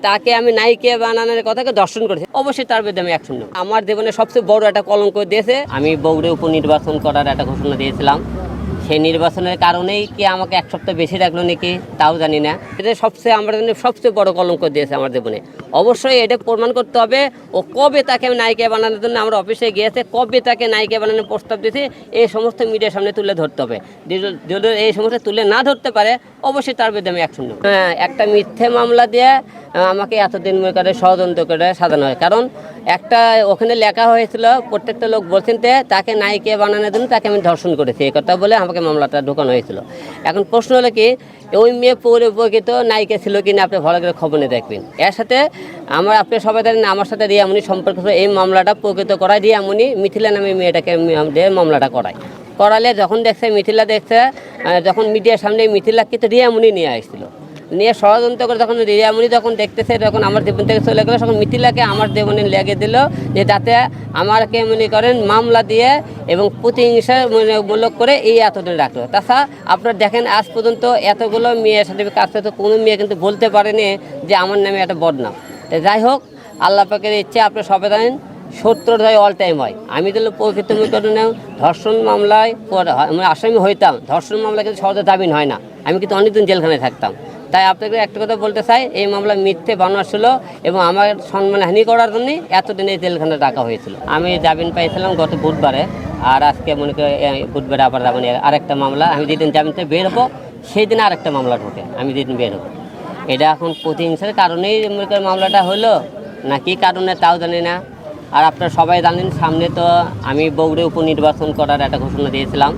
তাকে আমি নায়িকা বানানোর কথাকে দর্শন করেছি, অবশ্যই তার বিরুদ্ধে আমি অ্যাকশন নেব। আমার জীবনে সবচেয়ে বড় একটা কলঙ্ক দিয়েছে, আমি বগুড়ে উপনির্বাচন করার একটা ঘোষণা দিয়েছিলাম। সেই নির্বাচনের কারণেই কি আমাকে এক সপ্তাহ বেশি রাখলো নাকি তাও জানি না। এটা সবচেয়ে আমার জন্য সবচেয়ে বড় কলঙ্ক দিয়েছে আমার জীবনে। অবশ্যই এটা প্রমাণ করতে হবে ও কবে তাকে আমি নায়িকা বানানোর জন্য আমরা অফিসে গিয়েছে, কবে তাকে নায়িকা বানানোর প্রস্তাব দিয়েছে, এই সমস্ত মিডিয়ার সামনে তুলে ধরতে হবে। যদি এই সমস্ত তুলে না ধরতে পারে, অবশ্যই তার বিরুদ্ধে আমি অ্যাকশন নেব। হ্যাঁ, একটা মিথ্যে মামলা দিয়ে আমাকে এতদিন করে ষড়যন্ত্র করে সাজানো হয়। কারণ একটা ওখানে লেখা হয়েছিল, প্রত্যেকটা লোক বলছেন তাকে নায়িকা বানানোর জন্য তাকে আমি ধর্ষণ করেছি, এই কথা বলে আমাকে মামলাটা ঢোকানো হয়েছিল। এখন প্রশ্ন হলো কি, ওই মেয়ে প্রকৃত নায়িকা ছিল কি না, আপনি ভালো করে খবর নিয়ে দেখবেন। এর সাথে আপনি সবাই জানেন আমার সাথে রিয়ামণি সম্পর্ক, এই মামলাটা প্রকৃত করায় রিয়ামণি মিথিলা নামে মেয়েটাকে মামলাটা করালে যখন দেখছে মিথিলা দেখছে, যখন মিডিয়ার সামনে মিথিলা কিন্তু রিয়ামণি নিয়ে আসছিল, নিয়ে ষড়যন্ত্র করে যখন রিয়ামণি যখন দেখতেছে যখন আমার জীবন থেকে চলে গেলো, তখন মিথিলাকে আমার জীবনে লেগে দিল, যে যাতে আমাকে মনে করেন মামলা দিয়ে এবং প্রতিহিংসা মূলক করে এই এতদিন রাখলো। তাছাড়া আপনারা দেখেন আজ পর্যন্ত এতগুলো মেয়ের সাথে কাছে তো কোনো মেয়ে কিন্তু বলতে পারেনি যে আমার নামে একটা বদনাম। যাই হোক, আল্লাহ পাকের ইচ্ছে, আপনি সবাই জানেন সত্যর জয় অল টাইম হয়। আমি তো প্রকৃত ধর্ষণ মামলায় আসামি হইতাম, ধর্ষণ মামলা কিন্তু সহজে জামিন হয় না, আমি কিন্তু অনেকদিন জেলখানায় থাকতাম। তাই আপনাকে একটা কথা বলতে চাই, এই মামলা মিথ্যে বানোয়ার ছিল এবং আমার সম্মানহানি করার জন্যই এতদিন এই জেলখানায় রাখা হয়েছিল। আমি জামিন পাইছিলাম গত বুধবারে, আর আজকে মনে করি বুধবারে আবার জামিন আরেকটা মামলা। আমি যেদিন জামিনতে বের হবো সেই দিন আরেকটা মামলা ঢোকে, আমি যেদিন বের হবো। এটা এখন প্রতিহিংসার কারণেই মনে করি মামলাটা হলো না কি কারণে তাও জানি না। আর আপনারা সবাই জানেন সামনে তো আমি বগুড়ে উপনির্বাচন করার একটা ঘোষণা দিয়েছিলাম,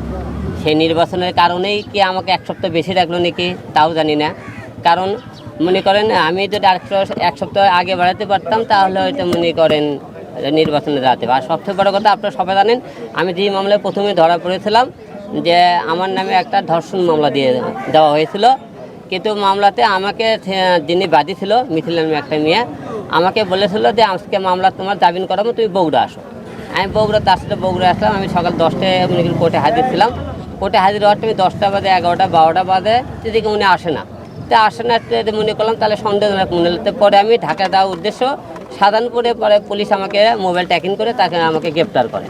সেই নির্বাচনের কারণেই কি আমাকে এক সপ্তাহ বেশি রাখলো নাকি তাও জানি না। কারণ মনে করেন আমি যদি এক সপ্তাহ আগে বাড়াতে পারতাম তাহলে হয়তো মনে করেন নির্বাচনে দাঁড়াতে। আর সবচেয়ে বড় কথা আপনারা সবাই জানেন, আমি যে মামলায় প্রথমে ধরা পড়েছিলাম যে আমার নামে একটা ধর্ষণ মামলা দিয়ে দেওয়া হয়েছিল, কিন্তু মামলাতে আমাকে যিনি বাদী ছিল মিথিলা নামে একটা মেয়ে, আমাকে বলেছিল যে আজকে মামলা তোমার জামিন করাবো, তুমি বগুড়া আসো। আমি বগুড়া, তার সাথে বগুড়া আসলাম। আমি সকাল 10টায় মনে করি কোর্টে হাজির ছিলাম। কোর্টে হাজির হওয়ার টাইমে 10টা বাজে, 11টা 12টা বাজে, সেদিকে উনি আসে না। তো আসে না মনে করলাম তাহলে সন্দেহজনক মনে হলো। পরে আমি ঢাকা যাওয়ার উদ্দেশ্য সাধারণপুরে, পরে পুলিশ আমাকে মোবাইল ট্র্যাকিং করে তাকে আমাকে গ্রেপ্তার করে।